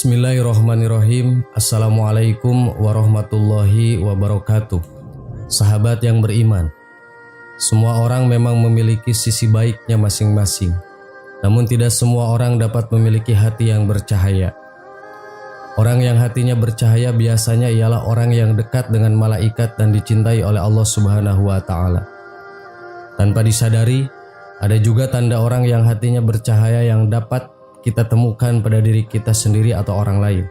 Bismillahirrahmanirrahim. Assalamualaikum warahmatullahi wabarakatuh. Sahabat yang beriman, semua orang memang memiliki sisi baiknya masing-masing. Namun tidak semua orang dapat memiliki hati yang bercahaya. Orang yang hatinya bercahaya biasanya ialah orang yang dekat dengan malaikat dan dicintai oleh Allah Subhanahu wa Ta'ala. Tanpa disadari, ada juga tanda orang yang hatinya bercahaya yang dapat kita temukan pada diri kita sendiri atau orang lain.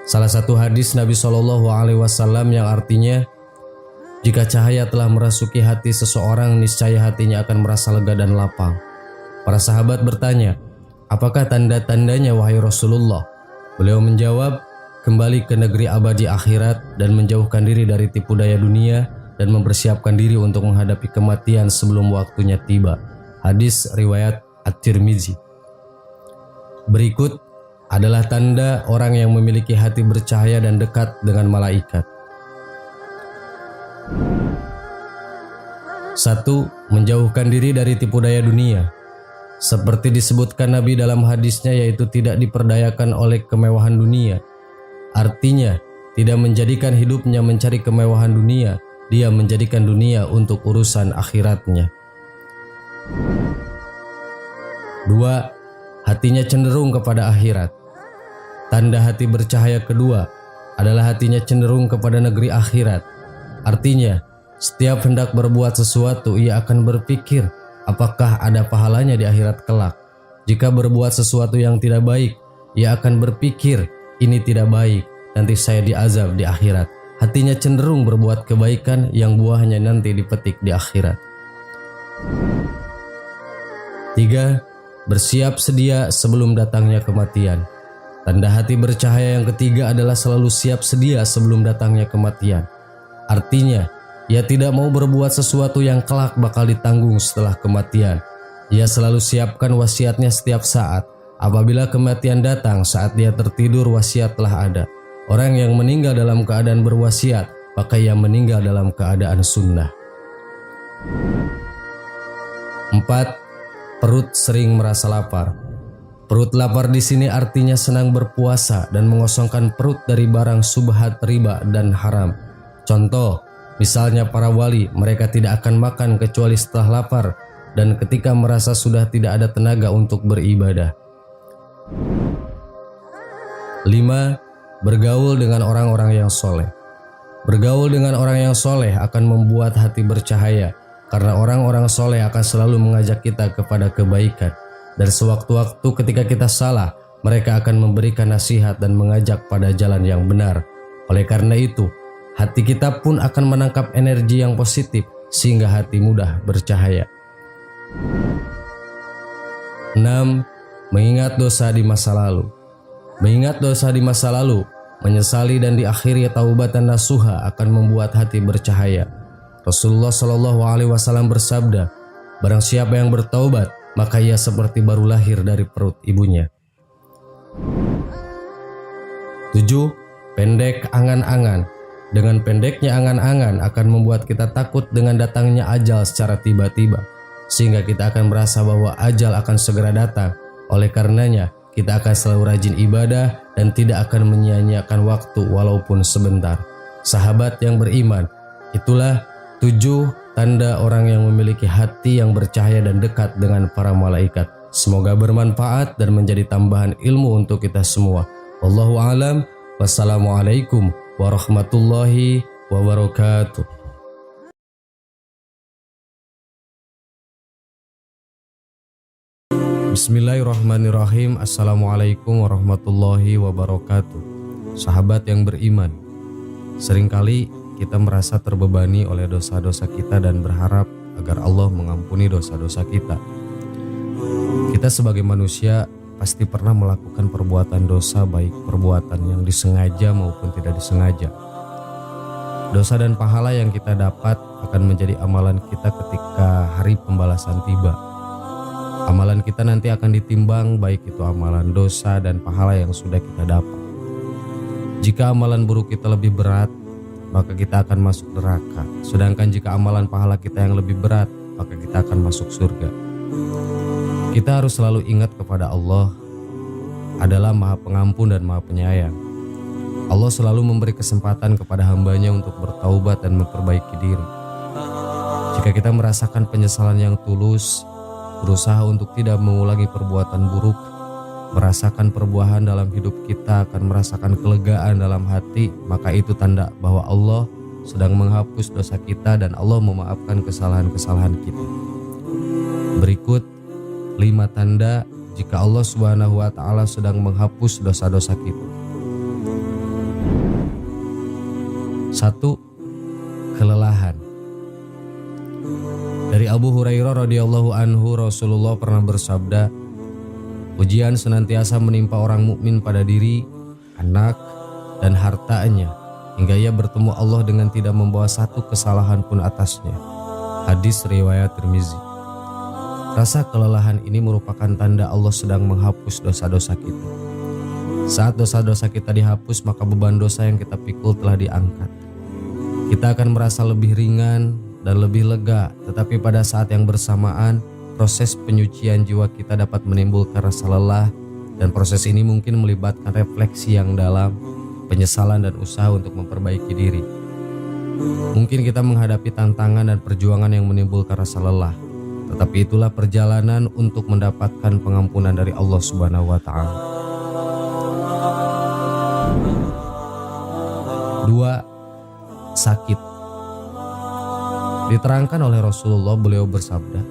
Salah satu hadis Nabi SAW yang artinya, jika cahaya telah merasuki hati seseorang, niscaya hatinya akan merasa lega dan lapang. Para sahabat bertanya, apakah tanda-tandanya wahai Rasulullah? Beliau menjawab, kembali ke negeri abadi akhirat dan menjauhkan diri dari tipu daya dunia dan mempersiapkan diri untuk menghadapi kematian sebelum waktunya tiba. Hadis riwayat At-Tirmizi. Berikut adalah tanda orang yang memiliki hati bercahaya dan dekat dengan malaikat. 1. Menjauhkan diri dari tipu daya dunia. Seperti disebutkan Nabi dalam hadisnya, yaitu tidak diperdayakan oleh kemewahan dunia. Artinya, tidak menjadikan hidupnya mencari kemewahan dunia, dia menjadikan dunia untuk urusan akhiratnya. 2. Hatinya cenderung kepada akhirat. Tanda hati bercahaya kedua adalah hatinya cenderung kepada negeri akhirat. Artinya, setiap hendak berbuat sesuatu, ia akan berpikir apakah ada pahalanya di akhirat kelak. Jika berbuat sesuatu yang tidak baik, ia akan berpikir ini tidak baik, nanti saya diazab di akhirat. Hatinya cenderung berbuat kebaikan yang buahnya nanti dipetik di akhirat. 3. Bersiap sedia sebelum datangnya kematian. Tanda hati bercahaya yang ketiga adalah selalu siap sedia sebelum datangnya kematian. Artinya, ia tidak mau berbuat sesuatu yang kelak bakal ditanggung setelah kematian. Ia selalu siapkan wasiatnya setiap saat. Apabila kematian datang saat dia tertidur, wasiat telah ada. Orang yang meninggal dalam keadaan berwasiat, maka ia meninggal dalam keadaan sunnah. 4. Perut sering merasa lapar. Perut lapar di sini artinya senang berpuasa dan mengosongkan perut dari barang subhat, riba, dan haram. Contoh, misalnya para wali, mereka tidak akan makan kecuali setelah lapar dan ketika merasa sudah tidak ada tenaga untuk beribadah. 5. Bergaul dengan orang-orang yang soleh. Bergaul dengan orang yang soleh akan membuat hati bercahaya, karena orang-orang soleh akan selalu mengajak kita kepada kebaikan. Dan sewaktu-waktu ketika kita salah, mereka akan memberikan nasihat dan mengajak pada jalan yang benar. Oleh karena itu, hati kita pun akan menangkap energi yang positif sehingga hati mudah bercahaya. 6. Mengingat dosa di masa lalu. Mengingat dosa di masa lalu, menyesali dan diakhiri taubatan nasuha akan membuat hati bercahaya. Rasulullah SAW bersabda, barang siapa yang bertaubat, maka ia seperti baru lahir dari perut ibunya. 7. Pendek angan-angan. Dengan pendeknya angan-angan akan membuat kita takut dengan datangnya ajal secara tiba-tiba, sehingga kita akan merasa bahwa ajal akan segera datang. Oleh karenanya, kita akan selalu rajin ibadah dan tidak akan menyia-nyiakan waktu walaupun sebentar. Sahabat yang beriman, itulah 7 tanda orang yang memiliki hati yang bercahaya dan dekat dengan para malaikat. Semoga bermanfaat dan menjadi tambahan ilmu untuk kita semua. Wallahu a'lam. Wassalamualaikum warahmatullahi wabarakatuh. Bismillahirrahmanirrahim. Assalamualaikum warahmatullahi wabarakatuh. Sahabat yang beriman, seringkali kita merasa terbebani oleh dosa-dosa kita dan berharap agar Allah mengampuni dosa-dosa kita. Kita sebagai manusia pasti pernah melakukan perbuatan dosa, baik perbuatan yang disengaja maupun tidak disengaja. Dosa dan pahala yang kita dapat akan menjadi amalan kita ketika hari pembalasan tiba. Amalan kita nanti akan ditimbang, baik itu amalan dosa dan pahala yang sudah kita dapat. Jika amalan buruk kita lebih berat, maka kita akan masuk neraka. Sedangkan jika amalan pahala kita yang lebih berat, maka kita akan masuk surga. Kita harus selalu ingat kepada Allah adalah Maha Pengampun dan Maha Penyayang. Allah selalu memberi kesempatan kepada hambanya untuk bertaubat dan memperbaiki diri. Jika kita merasakan penyesalan yang tulus, berusaha untuk tidak mengulangi perbuatan buruk, merasakan perbuahan dalam hidup kita, akan merasakan kelegaan dalam hati, maka itu tanda bahwa Allah sedang menghapus dosa kita dan Allah memaafkan kesalahan-kesalahan kita. Berikut 5 tanda jika Allah Subhanahu wa Ta'ala sedang menghapus dosa-dosa kita. 1. Kelelahan. Dari Abu Hurairah radhiyallahu anhu, Rasulullah pernah bersabda, ujian senantiasa menimpa orang mukmin pada diri, anak, dan hartanya, hingga ia bertemu Allah dengan tidak membawa satu kesalahan pun atasnya. Hadis riwayat Tirmizi. Rasa kelelahan ini merupakan tanda Allah sedang menghapus dosa-dosa kita. Saat dosa-dosa kita dihapus, maka beban dosa yang kita pikul telah diangkat. Kita akan merasa lebih ringan dan lebih lega, tetapi pada saat yang bersamaan, proses penyucian jiwa kita dapat menimbulkan rasa lelah, dan proses ini mungkin melibatkan refleksi yang dalam, penyesalan dan usaha untuk memperbaiki diri. Mungkin kita menghadapi tantangan dan perjuangan yang menimbulkan rasa lelah, tetapi itulah perjalanan untuk mendapatkan pengampunan dari Allah Subhanahu wa Ta'ala. 2. Sakit. Diterangkan oleh Rasulullah, beliau bersabda,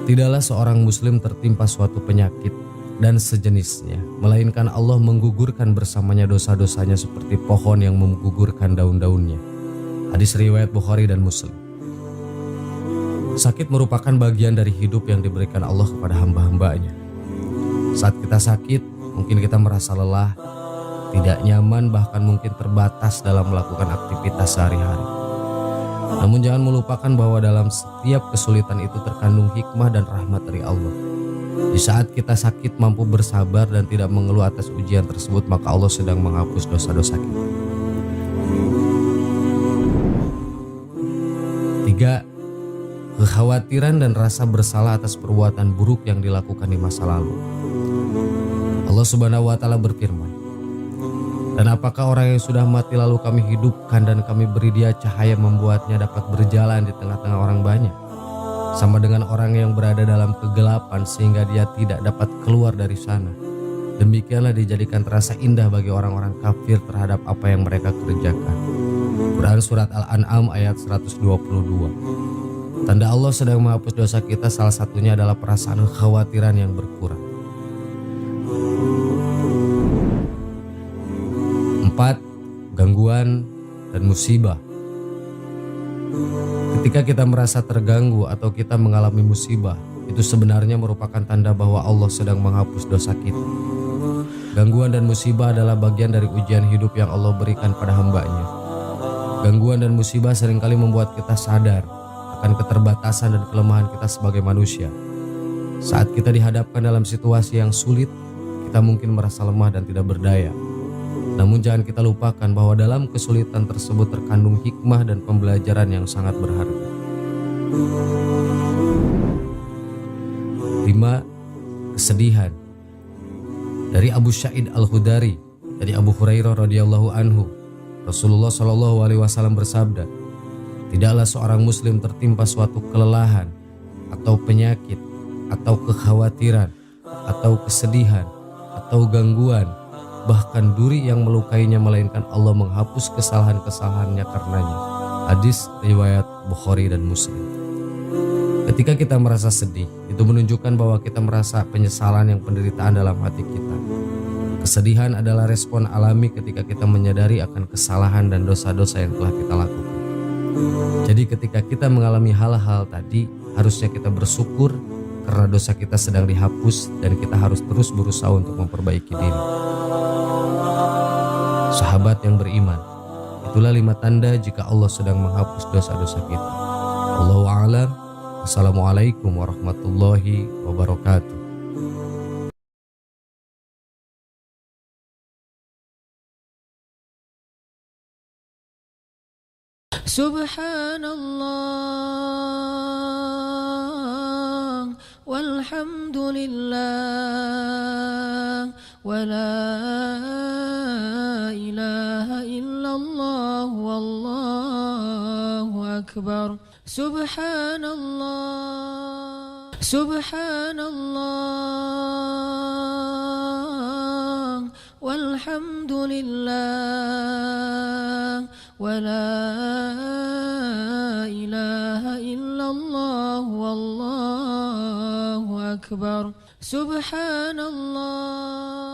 tidaklah seorang muslim tertimpa suatu penyakit dan sejenisnya, melainkan Allah menggugurkan bersamanya dosa-dosanya seperti pohon yang menggugurkan daun-daunnya. Hadis riwayat Bukhari dan Muslim. Sakit merupakan bagian dari hidup yang diberikan Allah kepada hamba-hambanya. Saat kita sakit, mungkin kita merasa lelah, tidak nyaman, bahkan mungkin terbatas dalam melakukan aktivitas sehari-hari. Namun jangan melupakan bahwa dalam setiap kesulitan itu terkandung hikmah dan rahmat dari Allah. Di saat kita sakit mampu bersabar dan tidak mengeluh atas ujian tersebut, maka Allah sedang menghapus dosa-dosa kita. 3. Kekhawatiran dan rasa bersalah atas perbuatan buruk yang dilakukan di masa lalu. Allah Subhanahu wa Ta'ala berfirman, dan apakah orang yang sudah mati lalu kami hidupkan dan kami beri dia cahaya membuatnya dapat berjalan di tengah-tengah orang banyak, sama dengan orang yang berada dalam kegelapan sehingga dia tidak dapat keluar dari sana. Demikianlah dijadikan terasa indah bagi orang-orang kafir terhadap apa yang mereka kerjakan. Quran Surat Al-An'am ayat 122. Tanda Allah sedang menghapus dosa kita salah satunya adalah perasaan kekhawatiran yang berkurang. 4. Gangguan dan musibah. Ketika kita merasa terganggu atau kita mengalami musibah, itu sebenarnya merupakan tanda bahwa Allah sedang menghapus dosa kita. Gangguan dan musibah adalah bagian dari ujian hidup yang Allah berikan pada hambanya. Gangguan dan musibah seringkali membuat kita sadar akan keterbatasan dan kelemahan kita sebagai manusia. Saat kita dihadapkan dalam situasi yang sulit, kita mungkin merasa lemah dan tidak berdaya. Namun jangan kita lupakan bahwa dalam kesulitan tersebut terkandung hikmah dan pembelajaran yang sangat berharga. 5. Kesedihan. Dari Abu Sa'id Al-Khudari, dari Abu Hurairah radhiyallahu anhu, Rasulullah Shallallahu alaihi wasallam bersabda, tidaklah seorang muslim tertimpa suatu kelelahan atau penyakit atau kekhawatiran atau kesedihan atau gangguan, bahkan duri yang melukainya, melainkan Allah menghapus kesalahan-kesalahannya karenanya. Hadis riwayat Bukhari dan Muslim. Ketika kita merasa sedih, itu menunjukkan bahwa kita merasa penyesalan yang penderitaan dalam hati kita. Kesedihan adalah respon alami ketika kita menyadari akan kesalahan dan dosa-dosa yang telah kita lakukan. Jadi ketika kita mengalami hal-hal tadi, harusnya kita bersyukur karena dosa kita sedang dihapus dan kita harus terus berusaha untuk memperbaiki diri. Sahabat yang beriman, itulah 5 tanda jika Allah sedang menghapus dosa-dosa kita. Wallahu a'lam. Assalamualaikum warahmatullahi wabarakatuh. Subhanallah wal والحمد لله ولا إله إلا الله والله أكبر سبحان الله سبحان الله والحمد لله ولا إله إلا الله والله أكبر سبحان الله